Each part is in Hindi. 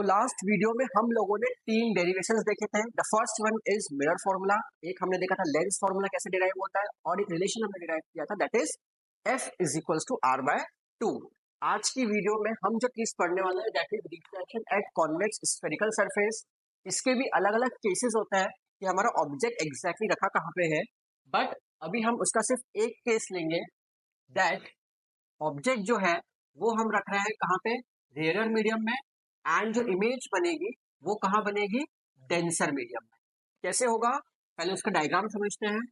लास्ट वीडियो में हम लोगों ने तीन डेरिवेशंस देखे थे। The first one is mirror formula, एक हमने देखा था लेंस फॉर्मूला कैसे डिराइव होता है, और एक रिलेशन हमने डिराइव किया था that is F is equals to R by 2। आज की वीडियो में हम जो चीज पढ़ने वाले हैं that is reflection eight convex spherical surface. इसके भी अलग अलग केसेस होता है कि हमारा ऑब्जेक्ट एग्जैक्टली रखा कहाँ पे है, बट अभी हम उसका सिर्फ एक केस लेंगे दैट ऑब्जेक्ट जो है वो हम रख रहे हैं कहाँ पे, रेयर मीडियम में, एंड जो इमेज बनेगी वो कहाँ बनेगी, डेंसर मीडियम में। कैसे होगा, पहले उसका डायग्राम समझते हैं।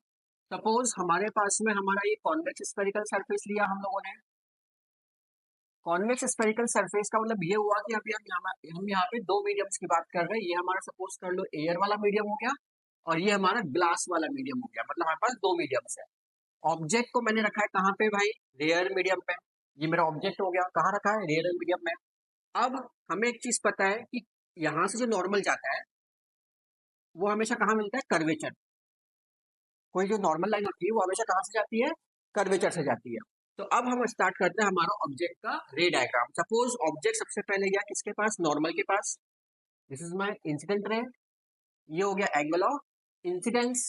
सपोज हमारे पास में हमारा ये कॉन्वेक्स स्फेरिकल सरफेस लिया हम लोगों ने। कॉन्वेक्स स्फेरिकल सरफेस का मतलब ये हुआ कि अभी हम यहाँ पे दो मीडियम्स की बात कर रहे हैं। ये हमारा सपोज कर लो एयर वाला मीडियम हो गया, और ये हमारा ग्लास वाला मीडियम हो गया। मतलब हमारे पास दो मीडियम्स है। ऑब्जेक्ट को मैंने रखा है कहाँ पे भाई, रेयर मीडियम पे। ये मेरा ऑब्जेक्ट हो गया, कहाँ रखा है, रेयर मीडियम में। अब हमें एक चीज पता है कि यहाँ से जो नॉर्मल जाता है वो हमेशा कहाँ मिलता है, कर्वेचर। कोई जो नॉर्मल लाइन होती है वो हमेशा कहाँ से जाती है, कर्वेचर से जाती है। तो अब हम स्टार्ट करते हैं हमारा ऑब्जेक्ट का रे डायग्राम। सपोज ऑब्जेक्ट सबसे पहले गया किसके पास, नॉर्मल के पास। This is my incident ray, ये हो गया एंगल ऑफ इंसिडेंस।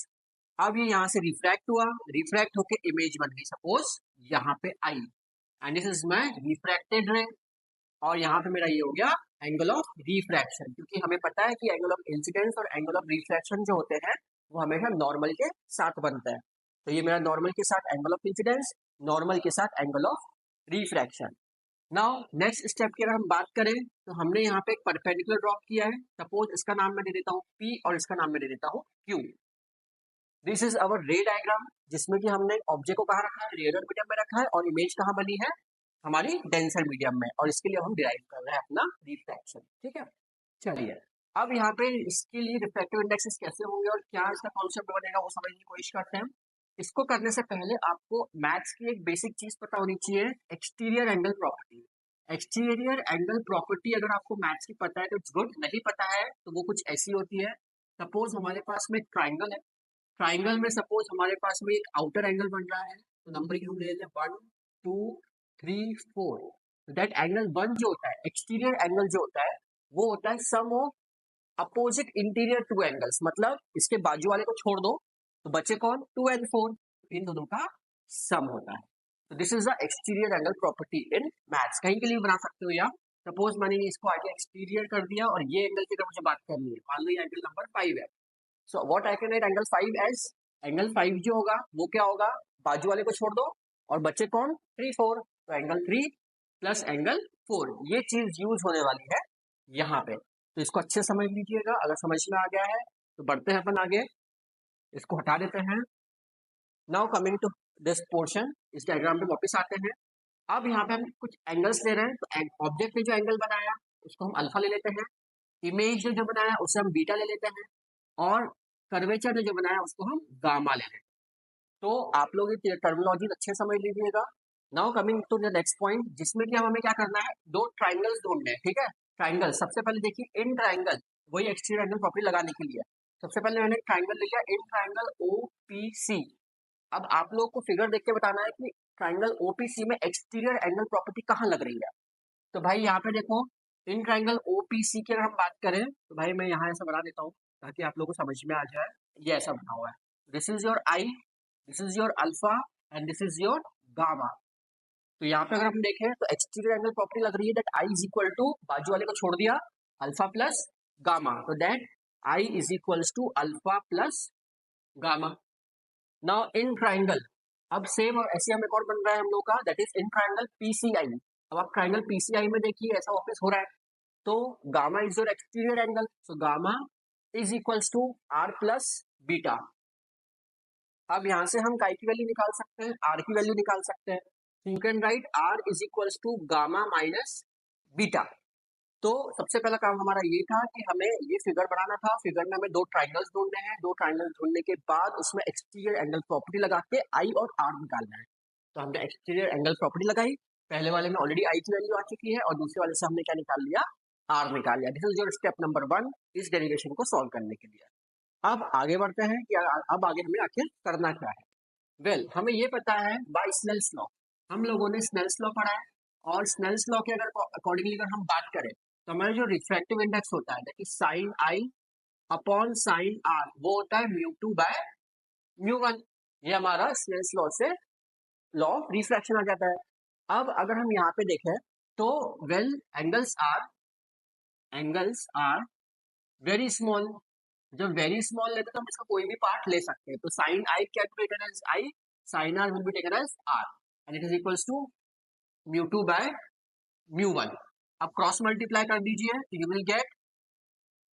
अब ये यहाँ से रिफ्रैक्ट हुआ, रिफ्रैक्ट होके इमेज बन गई सपोज यहाँ पे आई, and this is my refracted ray. और यहाँ पे मेरा ये हो गया एंगल ऑफ रिफ्रैक्शन, क्योंकि हमें पता है कि एंगल ऑफ इंसिडेंस और एंगल ऑफ रिफ्रैक्शन जो होते हैं वो हमेशा नॉर्मल के साथ बनता है। तो ये मेरा नॉर्मल के साथ एंगल ऑफ इंसिडेंस, नॉर्मल के साथ angle of refraction. Now next step की अगर हम बात करें तो हमने यहाँ पे एक परपेंडिकुलर ड्रॉप किया है। सपोज इसका नाम मैं दे देता हूँ P और इसका नाम मैं दे देता हूँ Q। दिस इज अवर रे डायग्राम, जिसमें कि हमने ऑब्जेक्ट को कहाँ रखा है, रेयर मीडियम में रखा है, और इमेज कहाँ बनी है, हमारी डेंसर मीडियम में। और इसके लिए हम डिराइव कर रहे हैं अपना रिफ्रैक्शन। ठीक है, चलिए अब यहाँ पे इसके लिए रिफ्रैक्टिव इंडेक्सेस कैसे होंगे और क्या इसका कॉन्सेप्ट बनेगा वो समझने की कोशिश करते हैं। इसको करने से पहले आपको मैथ्स की एक बेसिक चीज पता होनी चाहिए, exterior angle property. Exterior angle property अगर आपको मैथ्स की पता है तो गुड, नहीं पता है तो वो कुछ ऐसी होती है। सपोज हमारे पास में ट्राइंगल है, ट्राइंगल में सपोज हमारे पास में एक आउटर एंगल बन रहा है, तो नंबर की हम ले लेते हैं 1 2 3 4। दैट एंगल 1 जो होता है, एक्सटीरियर एंगल जो होता है वो होता है sum of opposite interior two angles. मतलब इसके बाजू वाले को छोड़ दो तो बचे कौन, 2 and 4, इन दोनों का सम होता है। तो this is the exterior angle property in maths. कहीं के लिए बना सकते हो या सपोज मैंने इसको आगे एक्सटीरियर कर दिया और ये एंगल की अगर मुझे बात करनी है, मान लो ये एंगल नंबर 5 है। So what I can write angle 5 as, angle 5 जो होगा वो क्या होगा, बाजू वाले को छोड़ दो और बचे कौन, 3 4। तो एंगल 3 प्लस एंगल 4, ये चीज यूज होने वाली है यहाँ पे। तो इसको अच्छे से समझ लीजिएगा। अगर समझ में आ गया है तो बढ़ते हैं अपन आगे, इसको हटा देते हैं। Now coming to this portion, इस डायग्राम पे वापस आते हैं। अब यहाँ पे हम कुछ एंगल्स ले रहे हैं, तो ऑब्जेक्ट ने जो एंगल बनाया उसको हम अल्फा ले लेते हैं, इमेज ने जो बनाया उसे हम बीटा ले लेते हैं, और कर्वेचर ने जो बनाया उसको हम गामा ले लेते हैं। तो आप लोग ये टर्मिनोलॉजी अच्छे समझ लीजिएगा। Now coming to the next point, जिसमें कि हमें क्या करना है, दो ट्राइंगल्स ढूंढने हैं। ठीक है, ट्राइंगल सबसे पहले देखिए, इन ट्राइंगल वही एक्सटीरियर एंगल प्रॉपर्टी लगाने के लिए सबसे पहले मैंने ट्राइंगल लिया, इन ट्राइंगल OPC। अब आप लोग को फिगर देख के बताना है कि ट्राइंगल OPC में एक्सटीरियर एंगल प्रॉपर्टी कहाँ लग रही है। तो भाई यहाँ पे देखो, इन ट्राइंगल OPC की अगर हम बात करें तो भाई मैं यहाँ ऐसा बना देता हूँ ताकि आप लोगों को समझ में आ जाए। ये ऐसा बना हुआ है, this is your I, this is your alpha, and this is your gamma. तो यहाँ पे अगर हम देखें तो एक्सटीरियर एंगल प्रॉपर्टी लग रही है that I is equal to, बाजू वाले को छोड़ दिया, अल्फा प्लस गामा, तो that I is equals to alpha plus gamma. Now in triangle, अब सेम और ऐसे हम एक और बन रहा है हम लोग का, that is in triangle PCI। अब आप ट्राइंगल PCI में देखिए ऐसा वापस हो रहा है, तो gamma is your exterior angle, so gamma is equals to R plus beta. अब यहाँ से हम काई की वैल्यू निकाल सकते हैं, R की वैल्यू निकाल सकते हैं। You can write R is equals to gamma minus beta. तो सबसे पहला काम हमारा ये था कि हमें ये फिगर बनाना था। फिगर में हमें दो ट्राइंगल्स ढूंढने हैं, दो ट्राइंगल्स ढूंढने के बाद उसमें एक्सटीरियर एंगल प्रॉपर्टी लगा के आई और आर निकालना है। तो हमने एक्सटीरियर एंगल प्रॉपर्टी लगाई, पहले वाले में ऑलरेडी आई की वैल्यू आ चुकी है और दूसरे वाले से हमने क्या निकाल लिया, आर निकाल लिया। This is your step number 1 इस डेरिवेशन को सॉल्व करने के लिए। अब आगे बढ़ते हैं कि अब आगे हमें आखिर करना क्या है। वेल हमें ये पता है बाय स्नेल्स लॉ, हम लोगों ने स्नेल्स लॉ पढ़ा है, और स्नेल्स लॉ के अगर अकॉर्डिंगली अगर हम बात करें तो हमारा जो रिफ्रैक्टिव इंडेक्स होता है that is sine I upon sine R, वो होता है mu two by mu one. ये हमारा स्नेल्स लॉ से लॉ ऑफ रिफ्रैक्शन आ जाता है। अब अगर हम यहाँ पे देखें तो well angles are very small, जब वेरी स्मॉल लेते हैं तो हम इसका कोई भी पार्ट ले सकते हैं। तो sine I can be taken as I, sine R will be taken as R and it is equals to mu two by mu one. अब क्रॉस मल्टीप्लाई कर दीजिए तो you will get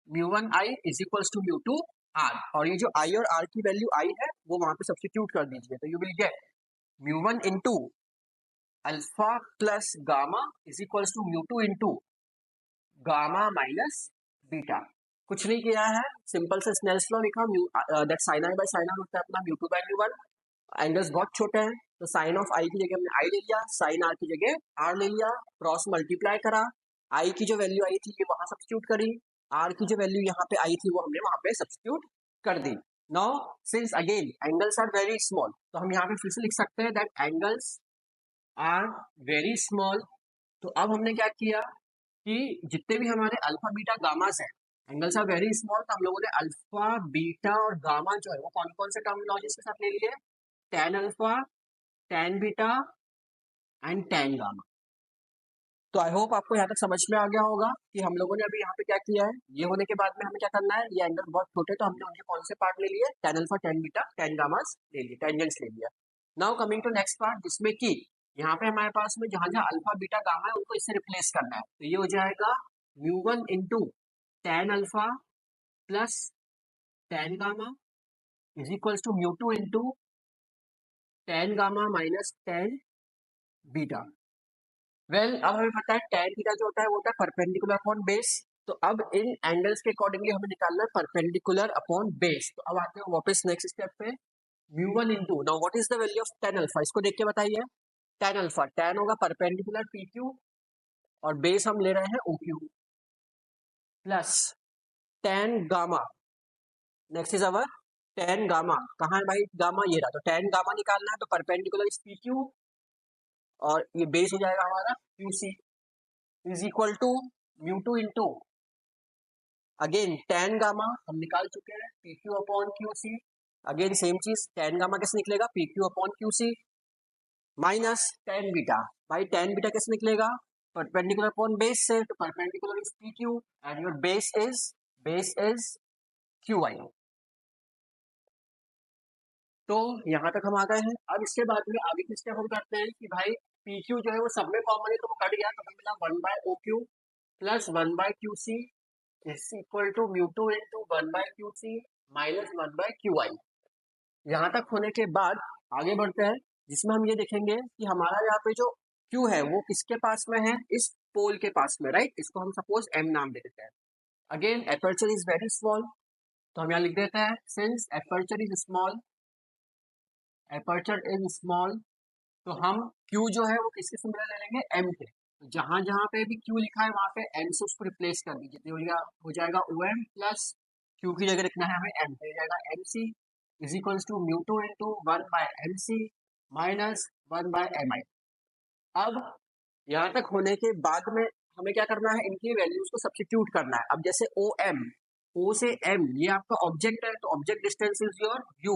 mu one I is equals to mu two R, और ये जो आई और आर की वैल्यू आई है वो वहां पे सब्स्टिट्यूट कर दीजिए तो you will get mu one into alpha plus gamma is equals to mu two into gamma minus beta. कुछ नहीं किया है, सिंपल से स्नेल्स लॉ लिखा, that sine I by sine R होता है अपना mu two by mu one. Angles बहुत छोटे हैं तो साइन ऑफ आई की जगह हमने आई ले लिया, साइन आर की जगह आर ले लिया, क्रॉस मल्टीप्लाई करा, आई की जो वैल्यू आई थी ये वहां सब्स्टिट्यूट करी, आर की जो वैल्यू यहाँ पे आई थी वो हमने वहां पे सब्स्टिट्यूट कर दी। Now since again angles are very small तो हम यहाँ पे फिर से लिख सकते हैं that angles are very small. तो अब हमने क्या किया कि जितने भी हमारे अल्फा बीटा गामास है, एंगल्स आर वेरी स्मॉल, तो हम लोगों ने अल्फा बीटा और गामा जो है वो कौन कौन से टर्मिनोलॉजीज के साथ ले लिए, tan alpha, tan beta and tan gamma. तो आई होप आपको यहाँ तक समझ में आ गया होगा कि हम लोगों ने अभी यहाँ पे क्या किया है। ये होने के बाद में हमें क्या करना है, ये एंगल बहुत छोटे तो हमने उनके कौन से पार्ट ले लिए, tan alpha, tan beta, tan gammas ले लिए, टेंजेंट्स ले लिया। Now coming to next part जिसमें कि यहाँ पे हमारे पास में जहां जहां अल्फा बीटा गामा है उनको इससे रिप्लेस करना है। तो ये हो जाएगा mu one into tan alpha plus tan gamma is equals to mu two into tan gamma minus tan beta. Well अब हमें पता है tan बीटा जो होता है वो होता है परपेंडिकुलर अपॉन बेस। तो अब इन एंगल्स के अकॉर्डिंगली हमें निकालना है परपेंडिकुलर अपॉन बेस। तो अब आते हैं वापस नेक्स्ट स्टेप पे, mu one into, now what is the value of tan alpha, इसको देख के बताइए। tan अल्फा, tan होगा परपेंडिकुलर पी क्यू और बेस हम ले रहे हैं O Q, plus tan gamma, next is our tan gamma, कहाँ है भाई गामा, ये रहा। तो tan गामा निकालना है तो परपेंडिकुलर इज पी क्यू और ये बेस हो जाएगा हमारा Q C is equal to mu two into again tan gamma हम निकाल चुके हैं P Q upon Q C, again same चीज tan गामा कैसे निकलेगा P Q upon Q C minus tan beta. भाई tan बीटा कैसे निकलेगा, परपेंडिकुलर अपॉन बेस से, तो perpendicular is P Q and your base is Q I. तो यहाँ तक हम आ गए हैं। अब इसके बाद में आगे किस स्टेप हम करते हैं कि भाई पी क्यू जो है वो सब में कॉमन है तो वो कट गया, तो हमें मिला one by O Q plus one by Q C is equal to mu two into one by Q C minus one by Q I. यहाँ तक होने के बाद आगे बढ़ते हैं जिसमें हम ये देखेंगे कि हमारा यहाँ पे जो क्यू है वो किसके पास में है, इस पोल के पास में, राइट। इसको हम सपोज एम नाम दे देते हैं। Again aperture is very small तो हम यहाँ लिख देते हैं since aperture is small, aperture is small, तो हम Q जो है वो किसके सिमिलर ले लेंगे, M के। तो जहां जहां पे भी Q लिखा है वहां पे M से उसको रिप्लेस कर दीजिए, तो हो जाएगा OM प्लस Q की जगह लिखना है हमें M, तो हो जाएगा MC is equals to mu two into one by MC minus one by MI। अब यहाँ तक होने के बाद में हमें क्या करना है, इनकी वैल्यूज को सब्स्टिट्यूट करना है। अब जैसे OM, O से M ये आपका ऑब्जेक्ट है तो object distance is your U,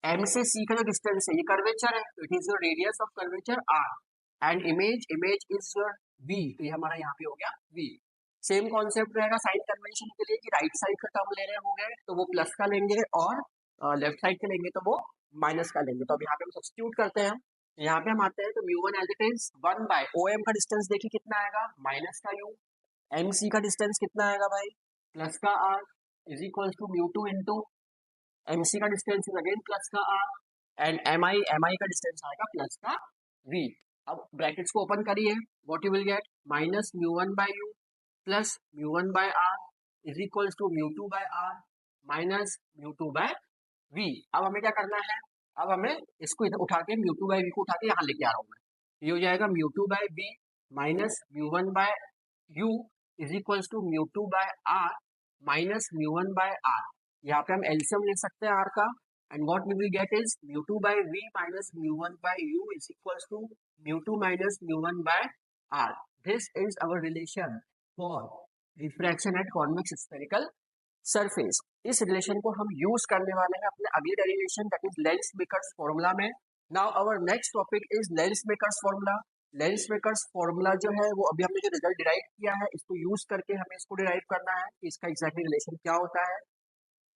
M से सी का जो डिस्टेंस है ये कर्वेचर है तो it is your radius of curvature R and image is your V, तो ये हमारा यहाँ पे हो गया वी। सेम कॉन्सेप्ट रहेगा साइन कन्वेंशन के लिए कि राइट साइड का टर्म ले रहे होंगे तो वो प्लस का लेंगे और लेफ्ट साइड के लेंगे तो वो माइनस का लेंगे। तो अब यहाँ पे हम सब्स्टिट्यूट करते हैं, यहाँ पे हम आते हैं तो mu one as it is one by O M का डिस्टेंस देखिए कितना आएगा माइनस का यू, एम सी का डिस्टेंस कितना आएगा भाई प्लस का R is equal to mu two into MC का डिस्टेंस इज अगेन प्लस का R एंड MI का डिस्टेंस आएगा प्लस का V। अब ब्रैकेट्स को ओपन करिए, what you will get minus mu one by U plus mu one by R is equals to mu two by R minus mu two by V। अब हमें क्या करना है, अब हमें इसको इधर उठा के म्यू टू बाय V को उठा के यहाँ लेके आ रहा हूँ मैं, ये हो जाएगा mu two by V minus mu one by U is equals to mu two by R minus mu one by R। यहाँ पे हम एलसीएम ले सकते हैं आर का and what we will get is mu two by v minus mu one by u is equals to mu two minus mu one by R. This is our relation for refraction at convex spherical surface. इस रिलेशन को हम यूज करने वाले हैं अपने अगली derivation that is lens makers formula में। Now our next topic is lens makers formula. Lens makers formula जो है वो अभी हमने जो रिजल्ट डिराइव किया है इसको यूज करके हमें इसको डिराइव करना है कि इसका एग्जैक्टली रिलेशन क्या होता है।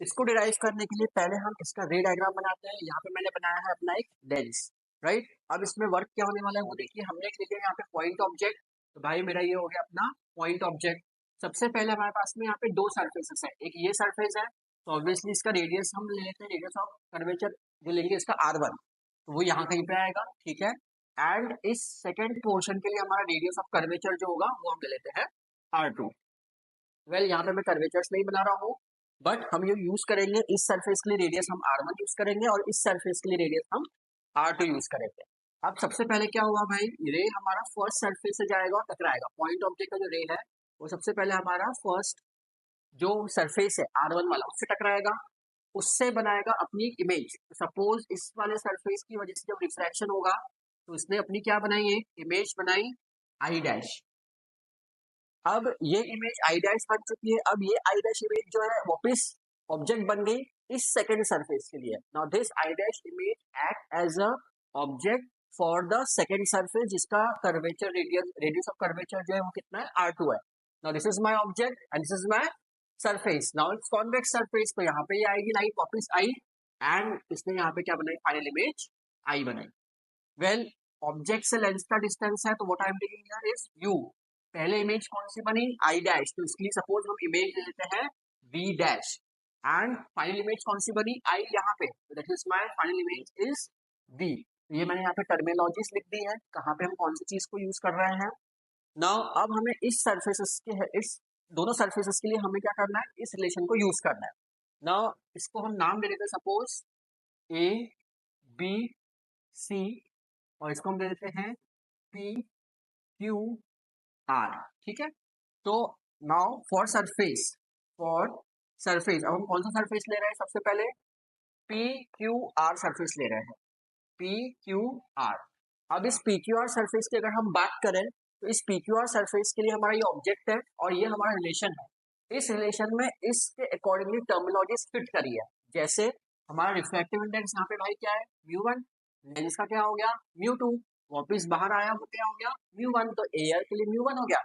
इसको डिराइव करने के लिए पहले हम इसका रे डायग्राम बनाते हैं। यहाँ पे मैंने बनाया है अपना एक लेंस, राइट। अब इसमें वर्क क्या होने वाला है वो देखिए। हमने एक लिया यहाँ पे पॉइंट ऑब्जेक्ट, तो भाई मेरा ये हो गया अपना पॉइंट ऑब्जेक्ट। सबसे पहले हमारे पास में यहाँ पे दो सरफेसेस है, एक ये सरफेस है तो ऑब्वियसली इसका रेडियस हम ले लेते हैं, रेडियस ऑफ कर्वेचर जो लेंगे इसका R1, तो वो यहाँ कहीं पे आएगा, ठीक है। एंड इस सेकेंड पोर्शन के लिए हमारा रेडियस ऑफ कर्वेचर जो होगा वो हम ले लेते हैं R2। वेल यहाँ पे मैं कर्वेचर्स नहीं बना रहा हूँ, बट हम ये यूज करेंगे इस सरफेस के लिए रेडियस हम R1 यूज करेंगे और इस सरफेस के लिए रेडियस हम R2 यूज करेंगे। अब सबसे पहले क्या हुआ भाई, रे हमारा फर्स्ट सरफेस से जाएगा और टकराएगा। पॉइंट ऑब्जेक्ट का जो रे है वो सबसे पहले हमारा फर्स्ट जो सरफेस है R1 वाला उससे टकराएगा, उससे बनाएगा अपनी एक इमेज। सपोज इस वाले सरफेस की वजह से जब रिफ्रैक्शन होगा तो इसने अपनी क्या बनाई, एक इमेज बनाई आई डैश। अब ये इमेज आई डैश बन चुकी है। अब ये आई डैश इमेज जो है वापस ऑब्जेक्ट बन गई इस सेकंड सरफेस के लिए। Now this I dash image act as a object for the second surface जिसका कर्वेचर रेडियस ऑफ कर्वेचर जो है वो कितना है R2 है। Now this is my object and this is my surface. Now it's convex surface, तो यहाँ पे ये आएगी लाइन वापस आई एंड इसने यहाँ पे क्या बनाई, फाइनल इमेज आई बनाई। वेल ऑब्जेक्ट से लेंस का डिस्टेंस है तो what I am taking here is u। पहले इमेज कौन सी बनी, आई डैश, तो इसके लिए सपोज हम इमेज ले लेते हैं v dash. And final image कौन सी बनी, आई यहाँ पे, that is my final image is v। ये मैंने यहाँ पे टर्मिनोलॉजीज लिख दी है कहाँ पे हम कौन सी चीज को यूज कर रहे हैं। नाउ अब हमें इस सरफेसेस के है, इस दोनों सरफेसेस के लिए हमें क्या करना है, इस रिलेशन को यूज करना है। नाउ इसको हम नाम दे देते हैं सपोज a b c और इसको हम दे देते हैं P Q R, ठीक है। तो नाउ फॉर सरफेस अब हम कौन सा सरफेस ले रहे हैं, सबसे पहले P Q R सरफेस ले रहे हैं, P Q R। अब इस P Q R सरफेस की अगर हम बात करें तो इस P Q R सरफेस के लिए हमारा ये ऑब्जेक्ट है और ये हमारा रिलेशन है। इस रिलेशन में इसके अकॉर्डिंगली टर्मिनोलॉजी फिट करी है। जैसे हमारा रिफ्रैक्टिव इंडेक्स यहाँ पे भाई क्या है, म्यू1। लेंस का क्या हो गया, म्यू2। वापिस बाहर आया वो क्या हो गया, म्यू1। तो एयर के लिए म्यू1 हो गया,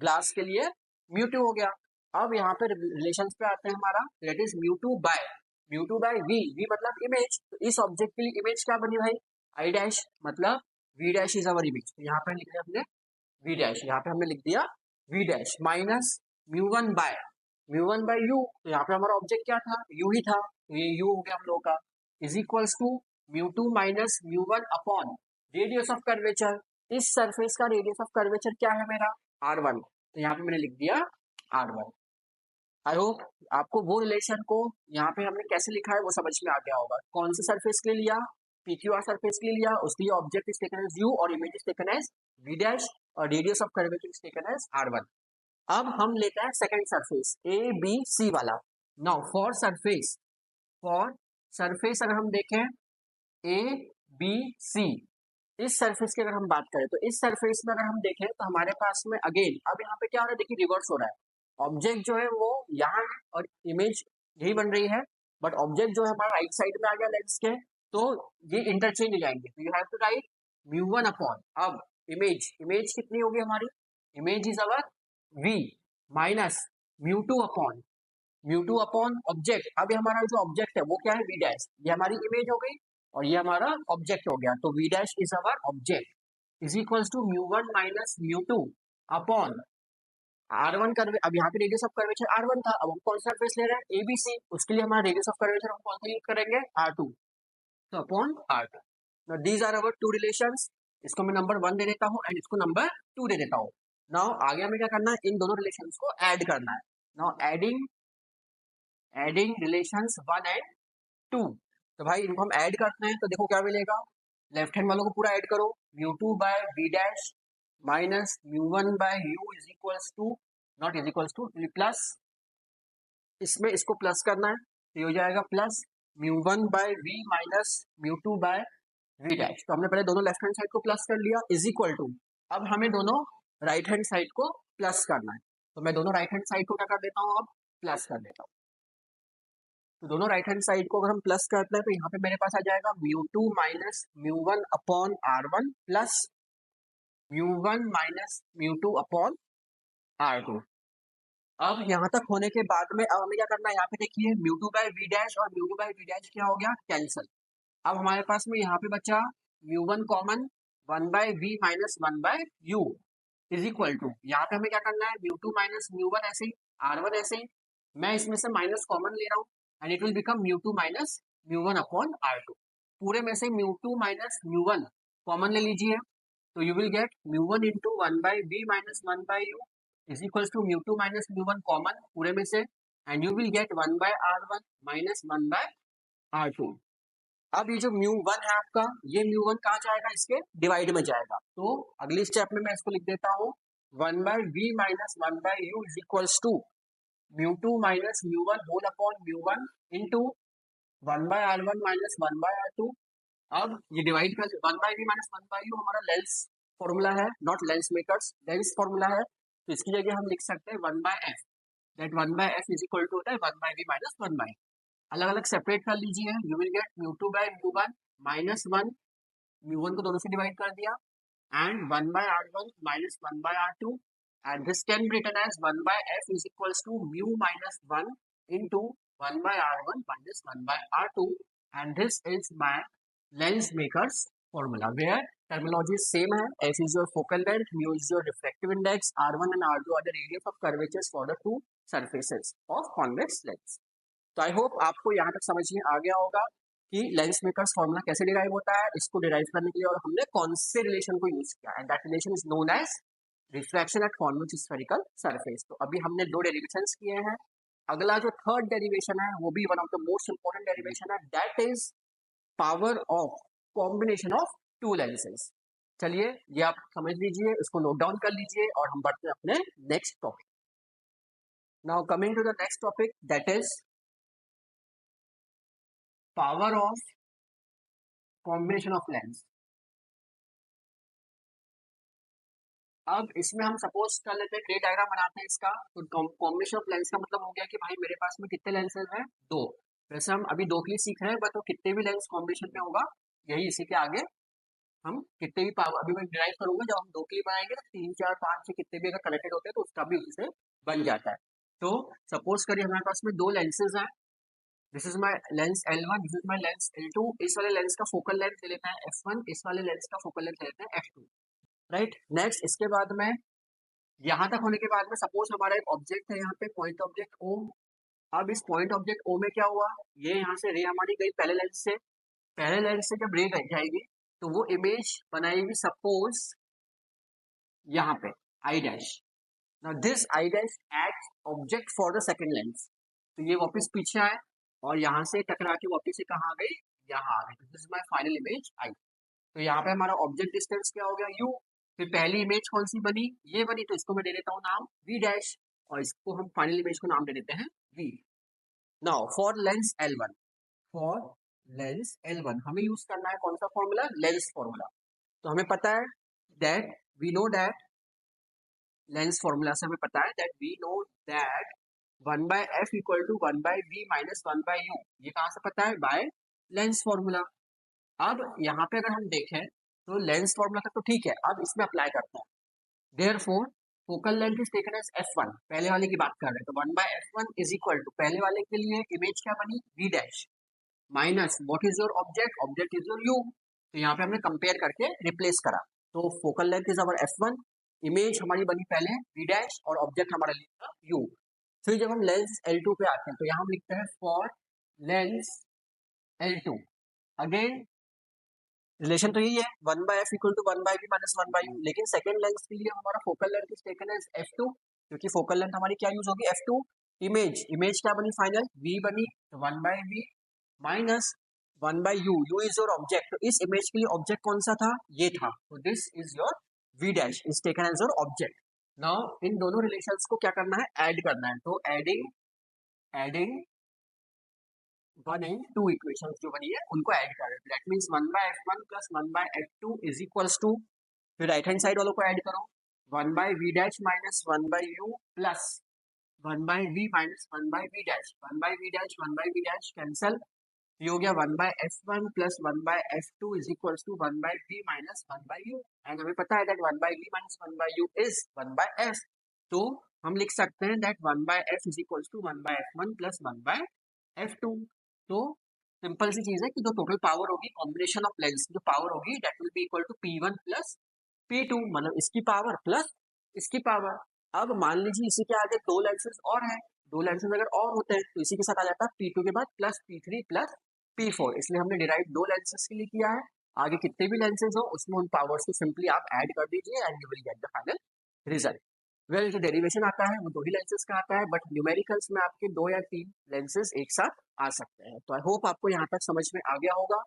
ग्लास के लिए म्यू2 हो गया। अब यहाँ पे रिलेशन पे आते हैं हमारा, that is mu two by V मतलब इमेज। तो इस ऑब्जेक्ट के लिए इमेज क्या बनी भाई, आई डैश, मतलब V dash is our image. तो यहाँ पे लिख दिया हमने वी डैश, यहाँ पे हमने लिख दिया v dash minus mu one by u. तो यहाँ पे हमारा ऑब्जेक्ट क्या था, यू ही था, तो ये यू हो गया हम लोगों का, is equals to mu two minus mu one upon radius of curvature. इस सरफेस का रेडियस ऑफ कर्वेचर क्या है मेरा, R1, तो यहाँ पे मैंने लिख दिया R1। आई होप आपको वो रिलेशन को यहाँ पे हमने कैसे लिखा है वो समझ में आ गया होगा। कौन से सरफेस के लिए लिया, PQR सरफेस के लिए लिया, उसके लिए object is taken as U और image is taken as V dash और radius of curvature is taken as R1। अब हम लेते हैं सेकंड सरफेस ABC वाला। नाउ फॉर सरफेस अगर हम देखें ABC, इस सरफेस की अगर हम बात करें तो इस सरफेस में अगर हम देखें तो हमारे पास में अगेन अब यहाँ पे क्या हो रहा है, देखिए रिवर्स हो रहा है। ऑब्जेक्ट जो है वो यहाँ है और इमेज यही बन रही है, बट ऑब्जेक्ट जो है हमारा राइट साइड में आ गया लेंस के, तो ये इंटरचेंज हो जाएंगे। तो you have to write mu one upon, अब इमेज कितनी होगी हमारी, image is our v minus mu two upon object. अब हमारा जो ऑब्जेक्ट है वो क्या है, वी डैश, ये हमारी इमेज हो गई और ये हमारा ऑब्जेक्ट हो गया। तो v dash is our object is equals to mu one minus mu two upon R1 curve. अब यहाँ पे रेडियस ऑफ कर्वेचर R1 था, अब हम कौन सा सरफेस ले रहे हैं, ABC, उसके लिए हमारा रेडियस ऑफ कर्वेचर हम कौन सा यूज करेंगे, R2, तो upon R2। Now these are our two relations. इसको मैं नंबर 1 दे देता हूँ एंड इसको नंबर 2 दे देता हूँ। नाउ आगे हमें क्या करना है, इन दोनों रिलेशंस को ऐड करना है। Now adding relations 1 and 2। तो भाई इनको हम ऐड करते हैं तो देखो क्या मिलेगा, लेफ्ट हैंड वालों को पूरा ऐड करो, mu two by v dash minus mu one by u is equals to, not is equals to, plus इसमें इसको प्लस करना है तो ये हो जाएगा plus mu one by v minus mu two by v dash. तो हमने पहले दोनों लेफ्ट हैंड साइड को प्लस कर लिया, इज इक्वल टू अब हमें दोनों राइट हैंड साइड को प्लस करना है। तो मैं दोनों राइट हैंड साइड को क्या कर देता हूँ, अब प्लस कर देता हूँ। तो दोनों राइट हैंड साइड को अगर हम प्लस करते हैं तो यहाँ पे मेरे पास आ जाएगा μ2 minus μ1 upon r1 plus μ1 minus μ2 upon r2। अब यहाँ तक होने के बाद में अब हमें क्या करना है, यहाँ पे देखिए μ2 बाई वी डैश और μ2 बाई वी डैश क्या हो गया, कैंसिल। अब हमारे पास में यहाँ पे बचा μ1 common 1 by we minus 1 by u is equal to, यहाँ पे हमें क्या करना है, μ2 माइनस μ1 ऐसे ही, r1 ऐसे ही, मैं इसमें से माइनस कॉमन ले रहा हूँ and it will become μ2 minus μ1 upon r2। पूरे में से μ2 माइनस μ1 कॉमन ले लीजिए, तो you will get μ1 into 1 by we minus 1 by u is equal to μ2 minus μ1 common पूरे में से and you will get 1 by r1 minus 1 by r2। अब ये जो μ1 है आपका, ये μ1 कहाँ जाएगा, इसके डिवाइड में जाएगा। तो अगली स्टेप में मैं इसको लिख देता हूँ 1 by v minus 1 by u is equals to μ2 minus μ1 whole upon μ1 into 1 by r1 minus 1 by r2। अब ये डिवाइड कर 1 by v minus 1 by u हमारा लेंस फॉर्मूला है, not lens makers, lens formula है। तो इसकी जगह हम लिख सकते हैं 1 by f, that 1 by f is equal to होता है 1 बाय वी माइनस 1 बाय। अलग अलग सेपरेट कर लीजिए, you will get μ2 by μ1 minus 1, μ1 को दोनों से डिवाइड कर दिया and 1 by r1 minus 1 by r2 and this can be written as 1 by f is equals to mu minus 1 into 1 by r1 minus 1 by r2 and this is my lens maker's formula where terminology is same है, f is your focal length, mu is your refractive index, r1 and r2 are the radius of curvatures for the two surfaces of convex lens। तो आई होप आपको यहाँ तक समझ में आ गया होगा कि लेंस मेकर्स फॉर्मूला कैसे डिराइव होता है, इसको डिराइव करने के लिए और हमने कौन से रिलेशन को यूज किया and that relation is known as refraction at convex spherical surface. तो अभी हमने दो डेरिवेशंस किए हैं। अगला जो थर्ड डेरिवेशन है वो भी one of the most important derivation है, that is power of combination of two lenses. चलिए ये आप समझ लीजिए, इसको नोट डाउन कर लीजिए और हम बढ़ते हैं अपने next topic. Now coming to the next topic that is power of combination of lens. अब इसमें हम सपोज कर लेते हैं, ट्री डायग्राम बनाते हैं इसका। तो कॉम्बिनेशन ऑफ लेंस का मतलब हो गया कि भाई मेरे पास में कितने लेंसेज हैं, दो। वैसे हम अभी दो के लिए सीख रहे हैं, बट तो कितने भी लेंस कॉम्बिनेशन में होगा यही, इसी के आगे हम कितने भी पावर अभी मैं डिराइव करूंगा, जब हम दो के लिए बनाएंगे तो 3 4 5 से कितने भी अगर कनेक्टेड होते हैं तो उसका भी उसी से बन जाता है। तो सपोज करिए हमारे पास में दो लेंसेज हैं, this is my lens L1, this is my lens L2। इस वाले लेंस का फोकल लेंथ ले लेते हैं f1, इस वाले लेंस का फोकल लेंथ ले लेते हैं f2, राइट। नेक्स्ट इसके बाद में यहाँ तक होने के बाद में सपोज हमारा एक ऑब्जेक्ट है यहाँ पे, पॉइंट ऑब्जेक्ट O। अब इस पॉइंट ऑब्जेक्ट O में क्या हुआ, ये यहाँ से रे हमारी गई पहले लेंस से, पहले लेंस से जब रे जाएगी तो वो इमेज बनाएगी सपोज यहाँ पे I dash. Now this I dash act object for the second lens. तो ये वापस पीछे आए और यहाँ से टकरा के वापस से कहाँ आ गई, यहाँ आ गई। This is my final image i. तो यहाँ पे हमारा ऑब्जेक्ट डिस्टेंस क्या हो गया, u। फिर पहली इमेज कौन सी बनी, ये बनी, तो इसको मैं दे देता हूँ नाम v डैश और इसको हम फाइनल इमेज को नाम दे देते हैं v। Now for Lenz L1, for Lenz L1 हमें यूज करना है कौन सा फॉर्मूला, लेंस फॉर्मूला। तो हमें पता है that we know that, lens formula से हमें पता है that we know that 1 by f equal to 1 by v minus 1 by u। ये कहाँ से पता है, बाय लेंस फॉर्मूला। अब यहाँ पे अगर हम देखें तो लेंस फॉर्मूला तक तो ठीक है, अब इसमें अप्लाई करते हैं। Therefore focal length is taken as f1, पहले वाले की बात कर रहे हैं, तो 1 by f1 is equal to पहले वाले के लिए इमेज क्या बनी v dash minus what is your object, object is your u। तो यहाँ पे हमने कंपेयर करके रिप्लेस करा, तो focal length is our f1, image हमारी बनी पहले v डैश और ऑब्जेक्ट हमारा लिखा u। फिर जब हम लेंस L2 पे आते हैं तो यहाँ हम लिखते हैं for Lenz L2, again relation तो यही है 1 by f equal to 1 by v minus 1 by u, लेकिन सेकंड लेंस के लिए हमारा focal length is taken as f2, क्योंकि फोकल लेंथ हमारी क्या यूज होगी f2। इमेज क्या बनी फाइनल v बनी, तो 1 by v minus 1 by u, u is your object. तो इस इमेज के लिए ऑब्जेक्ट कौन सा था, ये था, तो this is your v dash is taken as your object. Now इन दोनों रिलेशंस को क्या करना है, ऐड करना है। तो एडिंग 1 and 2 इक्वेशंस जो बनी है उनको ऐड कर रहे हैं। That means 1 by f1 plus 1 by f2 is equals to, फिर राइट हैंड साइड वालों को ऐड करो 1 by V dash minus 1 by U plus 1 by we minus 1 by V dash, 1 by V dash 1 by V dash cancel, ये हो गया 1 by f1 plus 1 by f2 is equals to 1 by v minus 1 by u, and हमें पता है that 1 by v minus 1 by u is 1 by f, तो हम लिख सकते हैं that 1 by f is equals to 1 by f1 plus 1 by f2। तो सिंपल सी चीज है कि जो टोटल पावर होगी कॉम्बिनेशन ऑफ लेंस जो पावर होगी that will be equal to p1 plus p2, मतलब इसकी पावर प्लस इसकी पावर। अब मान लीजिए इसी के आगे दो लेंसेज और हैं, दो लेंसेज अगर और होते हैं तो इसी के साथ आ जाता है p2 के बाद प्लस p3 प्लस p4, इसलिए हमने डिराइव दो लेंसेज के लिए किया है। आगे कितने भी लेंसेज हो उसमें उन पावर्स को सिंपली आप ऐड कर दीजिए and you will get the final result. Well जो डेरिवेशन आता है वो दो ही लेंसेज का आता है, बट न्यूमेरिकल्स में आपके दो या तीन लेंसेज एक साथ आ सकते हैं। तो आई होप आपको यहाँ तक समझ में आ गया होगा।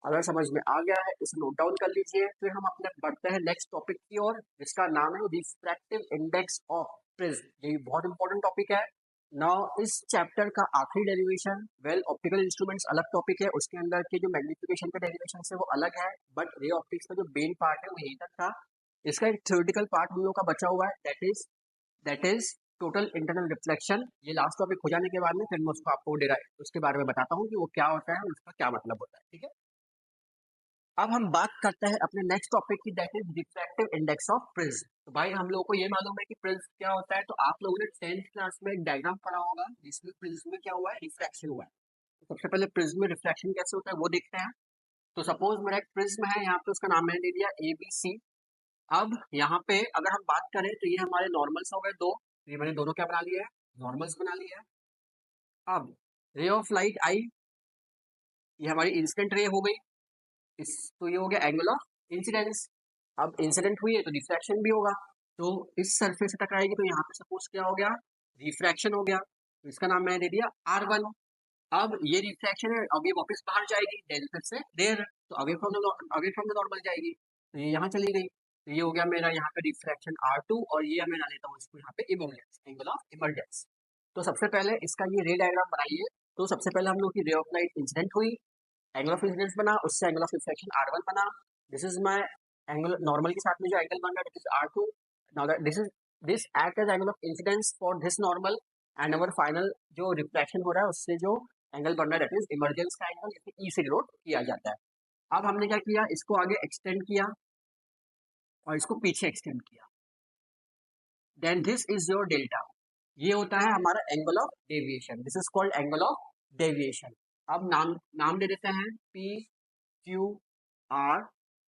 अगर समझ में आ गया है इसे नोट डाउन कर लीजिए। फिर हम अपने बढ़ते हैं नेक्स्ट टॉपिक की ओर, जिसका नाम है रिफ्रैक्टिव इंडेक्स ऑफ प्रिज्म। ये बहुत इंपॉर्टेंट टॉपिक है। नाउ इस चैप्टर का आखिरी डेरिवेशन, वेल ऑप्टिकल इंस्ट्रूमेंट्स अलग टॉपिक है, उसके अंदर के जो मैग्निफिकेशन के डेरिवेशन है वो अलग है, बट रे ऑप्टिक्स का जो मेन पार्ट है वो यही तक था। इसका एक थ्योरेटिकल पार्ट हम लोग का बचा हुआ है, that is total internal reflection. ये लास्ट टॉपिक हो जाने के बाद में फिर मैं उसको आपको उसके बारे में बताता हूँ कि वो क्या होता है और उसका क्या मतलब होता है, ठीक है। अब हम बात करते हैं अपने नेक्स्ट टॉपिक की, that is refractive index of prism. तो भाई हम लोगों को ये मालूम है कि प्रिज्म क्या होता है, तो आप लोगों ने 10th क्लास में एक डायग्राम पढ़ा होगा जिसमें प्रिज्म में क्या हुआ है, रिफ्रैक्शन हुआ है। तो सबसे पहले प्रिज्म में रिफ्रैक्शन कैसे होता है वो देखते हैं। तो सपोज मेरा एक प्रिज्म है, यहाँ पे उसका नाम मैंने दे दिया ABC। अब यहाँ पे अगर हम बात करें तो ये हमारे नॉर्मल्स हो गए दो, ये मैंने दोनों क्या बना लिया है, नॉर्मल्स बना लिया है। अब रे ऑफ लाइट आई, ये हमारी इंसिडेंट रे हो गई, इस तो ये हो गया एंगल ऑफ इंसिडेंस। अब इंसिडेंट हुई है तो रिफ्रैक्शन भी होगा, तो इस सरफेस से टकराएगी तो यहाँ पे सपोज क्या हो गया, रिफ्रैक्शन हो गया, तो इसका नाम मैंने दे दिया R1। अब ये रिफ्रैक्शन है, अब ये वापस बाहर जाएगी डेल फिर से देर, तो अवे फ्रॉम द नॉर्मल जाएगी, तो ये यहाँ चली गई, तो ये हो गया मेरा यहाँ पे रिफ्रैक्शन R2, और ये मैं ना लेता हूँ इसको यहाँ पे इमर्जेंस, एंगल ऑफ इमर्जेंस। तो सबसे पहले इसका ये रे डायग्राम बनाइए। तो सबसे पहले हम लोग की रे ऑफ लाइट इंसिडेंट हुई, एंगल ऑफ इंसिडेंस बना, उससे एंगल ऑफ रिफ्लेक्शन R1 बना। This is my angle normal के साथ में जो एंगल बन रहा है, this is R2। Now that this act as angle of incidence for this normal, and our final जो रिफ्लेक्शन हो रहा है उससे जो एंगल बन रहा है दैट इज इमर्जेंस का एंगल, जिसे E से डिनोट किया जाता है। अब हमने क्या किया, इसको आगे एक्सटेंड किया और इसको पीछे एक्सटेंड किया, then this is your delta. ये होता है हमारा angle of deviation, this is called angle of deviation. अब नाम नाम दे देते हैं P Q R,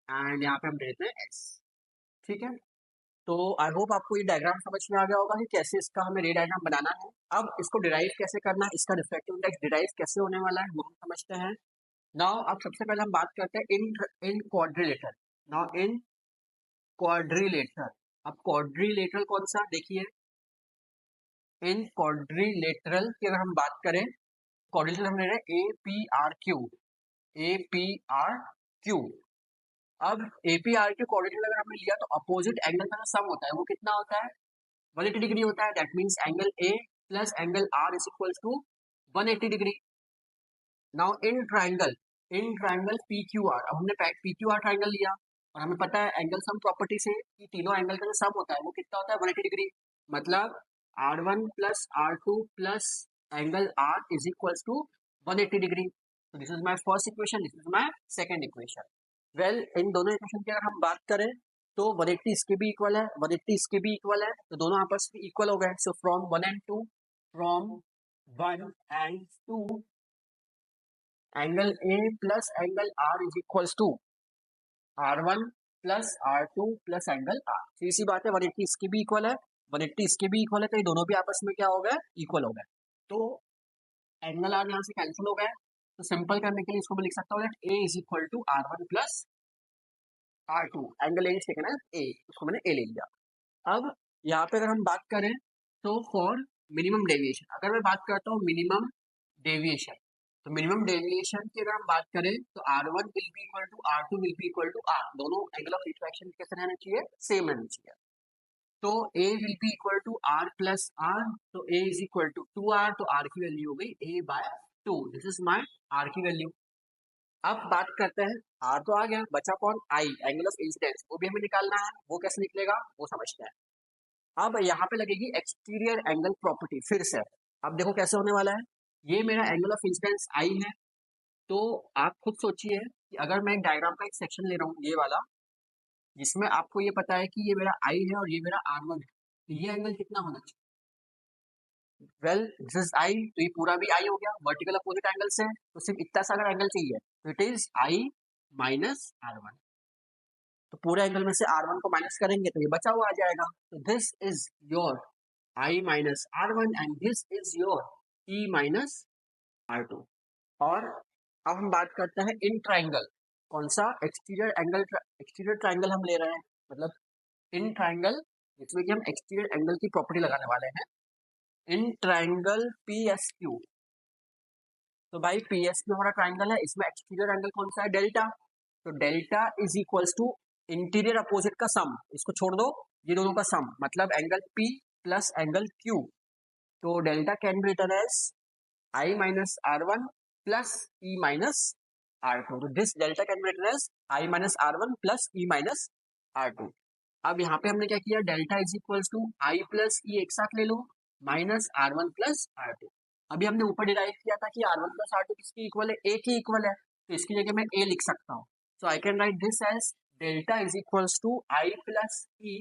एंड यहाँ पे हम दे देते हैं S, ठीक है। तो आई होप आपको ये डायग्राम समझ में आ गया होगा कि कैसे इसका हमें रे डायग्राम बनाना है। अब इसको डिराइव कैसे करना है, इसका रिफ्लेक्टिव इंडेक्स डिराइव कैसे होने वाला है वो हम समझते हैं। नाउ अब सबसे पहले हम बात करते हैं इन क्वाड्रिलेटरल। नाउ इन क्वाड्रिलेटरल, अब क्वाड्रिलेटरल कौन सा, देखिए इन क्वाड्रिलेटरल की अगर हम बात करें, क्वाड्रिलेटरल हम ले रहे हैं APRQ, APRQ। अब APR के क्वाड्रेटिक अगर हमने लिया तो अपोजिट एंगल का जो सम होता है वो कितना होता है, 180 डिग्री होता है। That means angle A plus angle R is equals to 180 degree. Now in triangle PQR, अब हमने PQR ट्राइंगल लिया और हमें पता है एंगल सम प्रॉपर्टी से कि तीनों एंगल का जो सम होता है वो कितना होता है, 180 डिग्री। मतलब R1 plus R2 plus angle R is equals to 180 degree. तो this is my first equation, this is my second equation. Well इन दोनों इक्वेशन की अगर हम बात करें तो 180 इसके भी इक्वल है, 180 इसके भी इक्वल है, तो दोनों आपस में इक्वल हो गए। So from 1 and 2, from 1 and 2 angle A plus angle R is equals to R1 plus R2 plus angle R। सीधी सी बात है, 180 इसके भी इक्वल है, 180 इसके भी इक्वल है, तो ये दोनों भी आपस में क्या हो गए, इक्वल हो गए। तो एंगल R यहाँ से कैंसिल हो गए, तो सिंपल करने के लिए इसको मैं लिख सकता हूँ that A is equal to R1 plus R2, angle A taken है A, उसको मैंने A ले लिया। अब यहाँ पे अगर हम बात करें तो फॉर मिनिमम डेविएशन, अगर मैं बात करता हूँ मिनिमम डेविएशन, तो मिनिमम डेविएशन की अगर हम बात करें तो R1 will be equal to R2 will be equal to R, दोनों एंगल ऑफ रिफ्रैक्शन कैसे रहना चाहिए, सेम रहना चाहिए। तो A will be equal to R plus R, तो A is equal to 2R, तो R की वैल्यू हो गई A by 2, this is my R की वैल्यू। अब बात करते हैं, आर तो आ गया, बचा कौन, आई, एंगल ऑफ इंसिडेंस, वो भी हमें निकालना है। वो कैसे निकलेगा वो समझते हैं। अब यहाँ पे लगेगी एक्सटीरियर एंगल प्रॉपर्टी फिर से। अब देखो कैसे होने वाला है, ये मेरा एंगल ऑफ इंसिडेंस आई है। तो आप खुद सोचिए कि अगर मैं एक डायग्राम का एक सेक्शन ले रहा हूँ ये वाला, जिसमें आपको ये पता है कि ये मेरा आई है और ये मेरा आर वन है, तो ये एंगल कितना होना चाहिए। वेल दिस इज आई, तो ये पूरा भी आई हो गया, वर्टिकल अपोजिट एंगल से, तो सिर्फ इतना सा अगर एंगल चाहिए तो it is I minus are one. तो पूरे एंगल में से आर वन को माइनस करेंगे तो ये बचा हुआ आ जाएगा। तो this is your I minus are one and this is your E minus are two. और अब हम बात करते हैं इन ट्राइंगल, कौन सा, एक्सटीरियर एंगल, एक्सटीरियर ट्राइंगल हम ले रहे हैं, मतलब इन ट्राइंगल जिसमें कि हम एक्सटीरियर एंगल की प्रॉपर्टी लगाने वाले हैं in triangle P S Q. तो भाई पी एस क्यू हमारा ट्राइंगल है, इसमें एक्सटीरियर एंगल कौन सा है, डेल्टा। तो delta is equals to interior opposite का सम, इसको छोड़ दो, ये दोनों का सम, मतलब angle p plus angle q. तो delta can be written as i minus are one plus e minus are two. तो this delta can be written as i minus are one plus e minus are two. अब यहाँ पे हमने क्या किया, delta is equals to I plus e एक साथ ले लो minus are one plus are two. अभी हमने ऊपर डिराइव किया था कि are one plus are two किसकी इक्वल है, ए की इक्वल है, तो इसकी जगह मैं ए लिख सकता हूँ। So I can write this as delta is equals to I plus e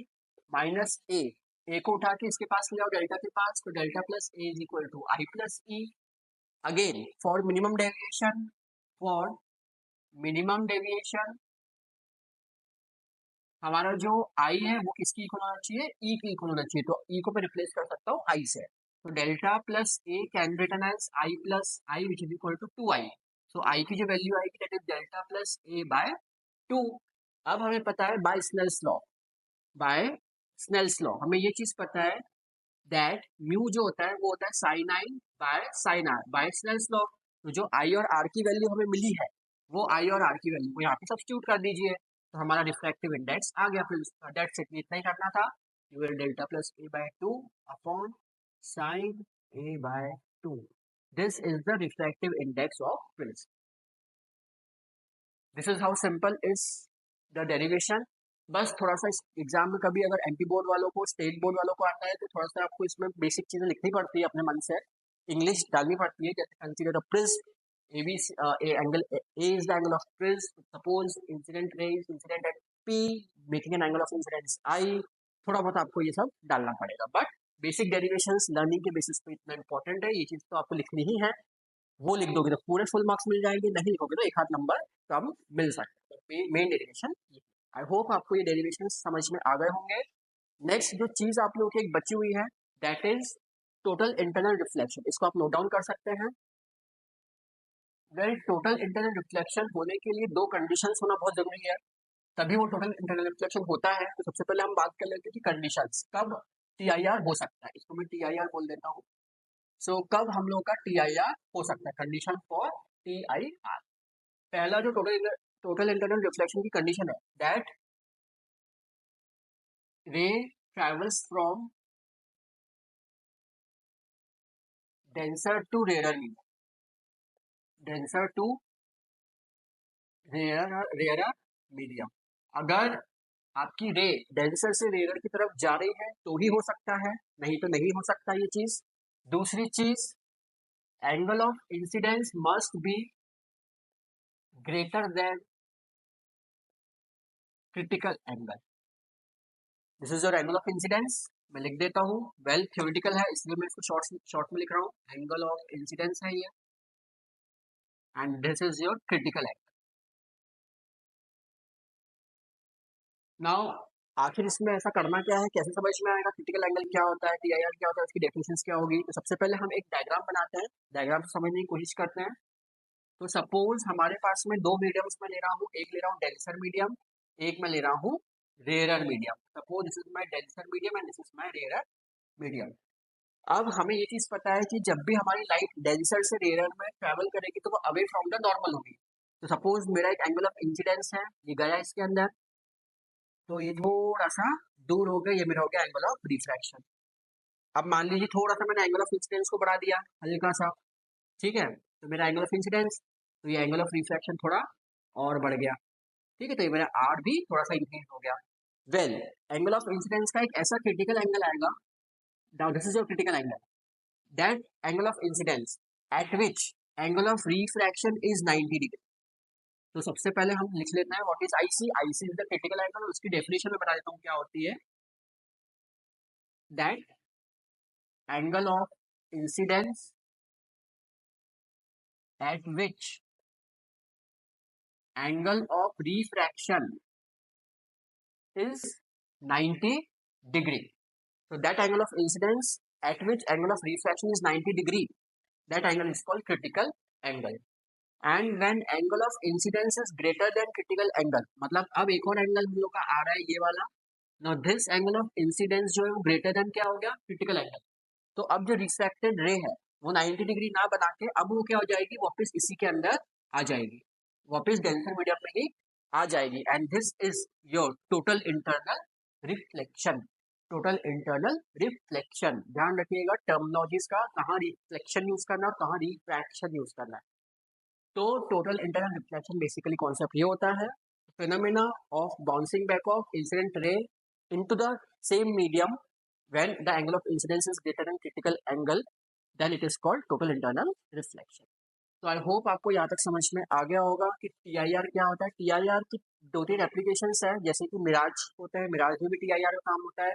minus A को उठा के इसके पास ले जाओ डेल्टा के पास, तो delta plus A is equal to I plus E. Again for minimum deviation, for minimum deviation हमारा जो आई है वो किसकी इक्वल होना चाहिए, ई की इक्वल होना चाहिए। तो ई को मैं रिप्लेस कर सकता हूँ आई से, तो delta plus A can be written as I plus I which is equal to 2i। So I की जो वैल्यू आएगी that is delta plus A by 2। अब हमें पता है by Snell's law, by Snell's law हमें ये चीज पता है दैट म्यू जो होता है वो होता है sine I by sine R by Snell's law. तो जो आई और आर की वैल्यू हमें मिली है वो आई और आर की वैल्यू को यहाँ पे सब्स्टिट्यूट कर दीजिए, तो हमारा रिफ्रैक्टिव इंडेक्स आ गया। फिर दैट्स इट, इतना ही करना था। You will delta plus A by 2 upon sine A by 2, this is the refractive index of prism. This is how simple is the derivation. बस थोड़ा सा इस एग्जाम में कभी अगर एमपी बोर्ड वालों को, स्टेट बोर्ड वालों को आता है तो थोड़ा सा आपको इसमें बेसिक चीजें लिखनी पड़ती है अपने मन से, इंग्लिश डालनी पड़ती है। जैसे consider a prism, A B A angle, A is the angle of prism, suppose incident ray is incident at P making an angle of incidence i. थोड़ा बहुत आपको ये सब डालना पड़ेगा, बट बेसिक डेरिवेशंस लर्निंग के बेसिस पे इतना इंपॉर्टेंट है, ये चीज तो आपको लिखनी ही है। वो लिख दोगे तो पूरे फुल मार्क्स मिल जाएंगे, नहीं लिखोगे तो एक आध नंबर कम मिल सकता है। मेन डेरिवेशन, आई होप आपको ये डेरिवेशन समझ में आ गए होंगे। नेक्स्ट जो चीज आप लोगों की एक बची हुई है that is total internal reflection, इसको आप नोट डाउन कर सकते हैं। वेल टोटल इंटरनल रिफ्लेक्शन होने के लिए दो कंडीशंस होना बहुत जरूरी है, तभी वो टोटल इंटरनल रिफ्लेक्शन होता है। तो सबसे पहले हम बात कर लेते हैं कि कंडीशंस कब टीआईआर हो सकता है, इसको मैं टीआईआर बोल देता हूँ। सो कब हम लोग का टीआईआर हो सकता है, कंडीशन फॉर टीआईआर। पहला जो टोटल इंटरनल रिफ्लेक्शन की कंडीशन है that ray travels from denser to rarer medium, denser to rarer medium. अगर आपकी रे डेंसर से रेयर की तरफ जा रही है तो ही हो सकता है, नहीं तो नहीं हो सकता ये चीज। दूसरी चीज, angle of incidence must be greater than critical angle. This is your angle of incidence, मैं लिख देता हूँ। वेल थ्योरेटिकल है इसलिए मैं इसको शॉर्ट में लिख रहा हूँ, एंगल ऑफ इंसिडेंस है ये, and this is your critical angle. Now आखिर इसमें ऐसा करना क्या है, कैसे समझ में आएगा क्रिटिकल एंगल क्या होता है, टीआईआर क्या होता है, उसकी डेफिनेशन क्या होगी। तो सबसे पहले हम एक डायग्राम बनाते हैं, डायग्राम से समझने की कोशिश करते हैं। तो सपोज हमारे पास में दो मीडियम्स में ले रहा हूँ, एक ले रहा हूँ डेंसर मीडियम, एक मैं ले रहा हूँ rarer medium. Suppose this is my denser medium and this is my rarer medium. अब हमें ये चीज पता है कि जब भी हमारी लाइट डेंसर से रेयर में ट्रेवल करेगी तो वो अवे फ्रॉम द नॉर्मल होगी। तो सपोज मेरा एक एंगल ऑफ इंसिडेंस है, ये गया इसके अंदर, तो ये थोड़ा सा दूर हो गया, ये मेरा हो गया एंगल ऑफ रिफ्रैक्शन। अब मान लीजिए थोड़ा सा मैंने एंगल ऑफ इंसिडेंस को बढ़ा दिया हल्का सा, ठीक है, तो मेरा एंगल ऑफ इंसिडेंस तो ये एंगल ऑफ रिफ्रैक्शन थोड़ा और बढ़ गया, ठीक है, तो ये मेरा आर भी थोड़ा सा इंक्रीज हो गया। वेल, एंगल ऑफ इंसिडेंस का एक ऐसा क्रिटिकल एंगल आएगा, now this is your critical angle, that angle of incidence at which angle of refraction is 90 degree. तो सबसे पहले हम लिख लेते हैं what is IC. IC is the critical angle, उसकी डेफिनेशन में बता देता हूँ क्या होती है, that angle of incidence at which angle of refraction is 90 degree. So that angle of incidence at which angle of refraction is 90 degree, that angle is called critical angle. And when angle of incidence is greater than critical angle, मतलब अब एक और एंगल हम लोग का आ रहा है ये वाला। Now this angle of incidence जो है वो ग्रेटर देन क्या हो गया, क्रिटिकल एंगल। तो अब जो रिफ्रैक्टेड रे है वो 90 डिग्री ना बना के अब वो क्या हो जाएगी, वापस इसी के अंदर आ जाएगी, वापस डेंसर मीडियम में ही आ जाएगी। And this is your total internal reflection. Total internal reflection, ध्यान रखिएगा टर्मिनोलॉजीज का, कहाँ रिफ्लेक्शन यूज करना और कहाँ रिफ्रैक्शन यूज करना है। तो total internal reflection basically concept ये होता है, phenomena of bouncing back of incident ray into the same medium when the angle of incidence is greater than critical angle, then it is called total internal reflection. तो आई होप आपको यहाँ तक समझ में आ गया होगा कि TIR क्या होता है। TIR की दो तीन एप्लीकेशंस है, जैसे कि मिराज होता है, मिराज में भी TIR का काम होता है।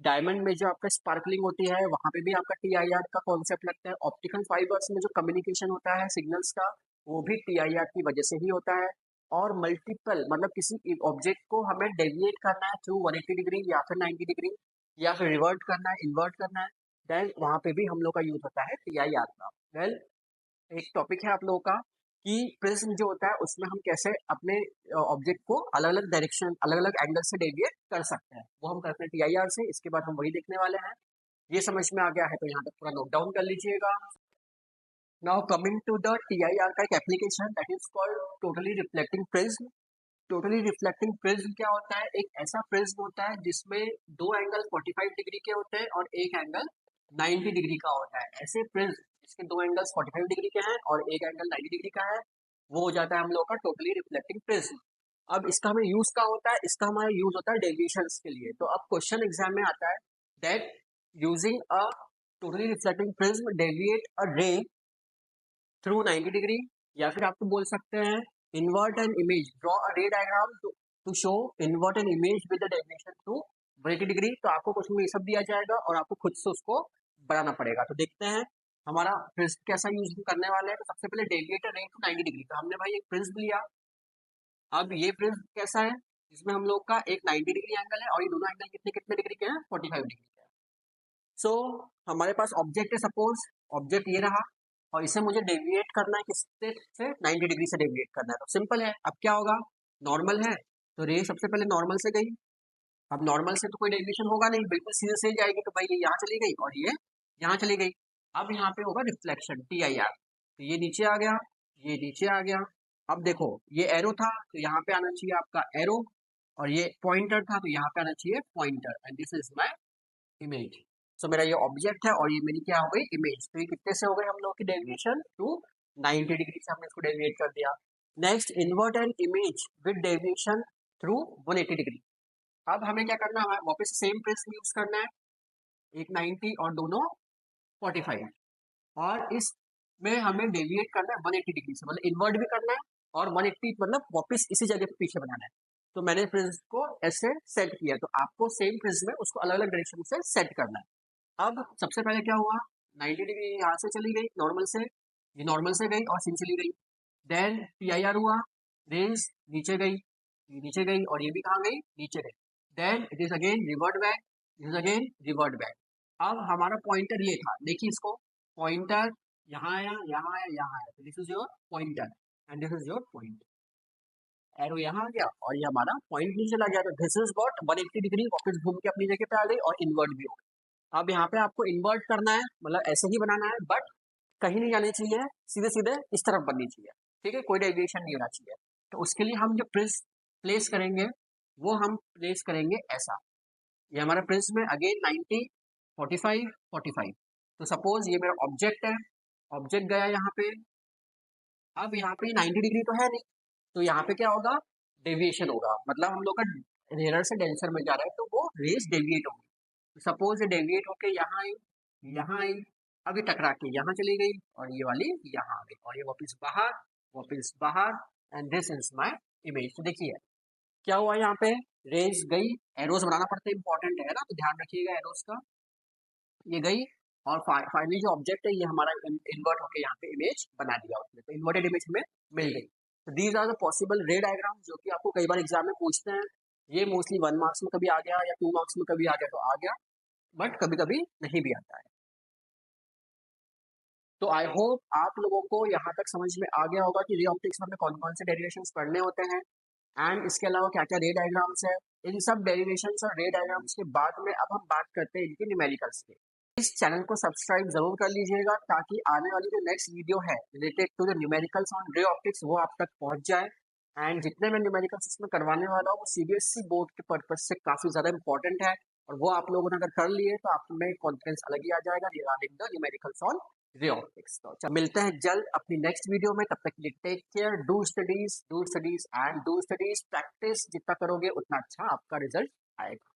डायमंड में जो आपका स्पार्कलिंग होती है वहां पे भी आपका TIR का कॉन्सेप्ट लगता है। ऑप्टिकल फाइबर्स में जो कम्युनिकेशन होता है सिग्नल्स का, वो भी TIR की वजह से ही होता है। और मल्टीपल मतलब किसी ऑब्जेक्ट को हमें डेविएट करना है थ्रू 180 डिग्री या फिर 90 डिग्री, या फिर रिवर्ट करना है, इन्वर्ट करना है, देन वहां पे भी हम लोग का यूज होता है TIR का। वेल, एक टॉपिक है आप लोगों का कि प्रिज्म जो होता है उसमें हम कैसे अपने ऑब्जेक्ट को अलग अलग डायरेक्शन, अलग अलग एंगल से डेविएट कर सकते हैं, वो हम करते हैं TIR से। इसके बाद हम वही देखने वाले हैं। ये समझ में आ गया है तो यहाँ तक पूरा नोट डाउन कर लीजिएगा। Now coming to the TIR का एक application that is called totally reflecting prism. Totally reflecting prism क्या होता है, एक ऐसा प्रिज्म होता है जिसमें दो एंगल 45 डिग्री के होते हैं और एक एंगल 90 डिग्री का होता है। ऐसे प्रिज्म जिसके दो एंगल्स 45 डिग्री के हैं और एक एंगल 90 डिग्री का है, वो हो जाता है हम लोग का टोटली रिफ्लेक्टिंग प्रिज्म। अब इसका हमें यूज क्या होता है, इसका हमारा यूज होता है डेविएशंस के लिए। तो अब क्वेश्चन एग्जाम में आता है that using a totally reflecting prism deviate a ray through 90 degree, या फिर आपको बोल सकते हैं invert an image, draw a ray diagram to show invert an image with the deviation to 180 degree. तो आपको क्वेश्चन में ये सब दिया जाएगा और आपको खुद से उसको बनाना पड़ेगा। तो देखते हैं हमारा प्रिज्म कैसा यूज करने वाला है। तो सबसे पहले डेविएट अ रे टू 90 डिग्री, तो हमने भाई एक प्रिज्म लिया। अब ये प्रिज्म कैसा है, जिसमें हम लोग का एक 90 डिग्री एंगल है और ये दोनों एंगल कितने कितने डिग्री के हैं, 45 डिग्री के हैं। सो हमारे पास ऑब्जेक्ट है, सपोज ऑब्जेक्ट ये रहा और इसे मुझे डेविएट करना है किससे से, 90 डिग्री से डेविएट करना है। तो सिंपल है, अब क्या होगा, नॉर्मल है तो रे सबसे पहले नॉर्मल से गई। अब नॉर्मल से तो कोई डेविएशन होगा नहीं, बिल्कुल सीधे से जाएगी, तो भाई ये यहाँ चली गई और ये यहाँ चली गई। अब यहाँ पे होगा रिफ्लेक्शन TIR, तो ये नीचे आ गया, ये नीचे आ गया। अब देखो ये एरो था तो यहाँ पे आना चाहिए आपका एरो, और ये पॉइंटर था तो यहाँ पे आना चाहिए pointer, and this is my image. So मेरा ये ऑब्जेक्ट है और ये मेरी क्या हो गई, इमेज। तो ये कितने से हो गए हम लोग की डेविएशन, टू 90 डिग्री से हमने इसको डेविएट कर दिया। Next, invert an image with deviation through 180 degree. अब हमें क्या करना है, वापस सेम प्रिज्म यूज करना है, एक 90 और दोनों 45, और इसमें हमें डेविएट करना है 180 डिग्री से, मतलब इन्वर्ट भी करना है और 180 मतलब वापस इसी जगह पे पीछे बनाना है। तो मैंने प्रिज्म को ऐसे सेट किया, तो आपको सेम प्रिज्म में उसको अलग अलग डायरेक्शन से सेट करना है। अब सबसे पहले क्या हुआ, 90 डिग्री यहाँ से चली गई नॉर्मल से, ये नॉर्मल से गई और सीन चली गई। देन TIR हुआ, रेंज नीचे गई, ये नीचे गई और ये भी कहाँ गई, नीचे गई। Then it is again revert back, it is again revert back. अब हमारा पॉइंटर ये था, देखिए इसको, पॉइंटर यहाँ आया, यहाँ आया, यहाँ आया, this is your pointer and this is your point. Arrow यहाँ आ गया और ये हमारा पॉइंट नीचे चला गया, तो दिस इज व्हाट 180 डिग्री वापस घूम के अपनी जगह पे आ गई और इन्वर्ट भी हो गई। अब यहाँ पे आपको इन्वर्ट करना है, मतलब ऐसे ही बनाना है, बट कहीं नहीं जानी चाहिए, सीधे सीधे इस तरफ बननी चाहिए, ठीक है, कोई डेविएशन नहीं होना चाहिए। तो उसके लिए हम जो प्रिज्म प्लेस करेंगे वो हम प्लेस करेंगे ऐसा। ये हमारा प्रिज्म है, अगेन 90 45 45। तो सपोज ये मेरा ऑब्जेक्ट है, ऑब्जेक्ट गया यहाँ पे, अब यहाँ पे 90 डिग्री तो है नहीं, तो यहाँ पे क्या होगा, डेविएशन होगा, मतलब हम लोग का रेयर से डेंसर में जा रहा है तो वो रेस डेविएट होगी। सपोज ये डेविएट होके यहाँ आई, यहाँ आई, अब ये टकरा के यहाँ चली गई और ये वाली यहाँ आ गई और ये वापस बाहर and this is my image. तो देखिए क्या हुआ यहाँ पे, रेस गई, एरोज बनाना पड़ता है, इंपॉर्टेंट है ना, तो ध्यान रखिएगा एरोज का। ये गई और फाइनली जो ऑब्जेक्ट है ये हमारा इन्वर्ट होकर यहाँ पे इमेज बना दिया उसने, तो इन्वर्टेड इमेज हमें मिल गई। तो these are the possible ray diagram जो कि आपको कई बार एग्जाम में पूछते हैं। ये मोस्टली 1 मार्क्स में कभी आ गया या 2 मार्क्स में कभी आ गया तो आ गया, बट कभी कभी नहीं भी आता है। तो आई होप आप लोगों को यहाँ तक समझ में आ गया होगा कि रे ऑप्टिक्स में हमें कौन कौन से डेरिवेशंस पढ़ने होते हैं एंड इसके अलावा क्या क्या रे डायग्राम्स है। इन सब डेरिवेशंस और रे डायग्राम्स के बाद में अब हम बात करते हैं इनके न्यूमेरिकल्स के। इस चैनल को सब्सक्राइब जरूर कर लीजिएगा ताकि आने वाली जो नेक्स्ट वीडियो है related to the numericals on ray optics वो आप तक पहुंच जाए। एंड जितने मैं न्यूमेरिकल्स इसमें करवाने वाला हूँ वो सीबीएसई बोर्ड के पर्पज से काफी ज्यादा इंपॉर्टेंट है और वो आप लोगों ने अगर कर लिए तो आप में कॉन्फिडेंस अलग ही आ जाएगा regarding the numericals on ray optics. तो मिलते हैं जल्द अपनी नेक्स्ट वीडियो में, तब तक के लिए take care, do studies and do studies practice जितना करोगे उतना अच्छा आपका रिजल्ट आएगा।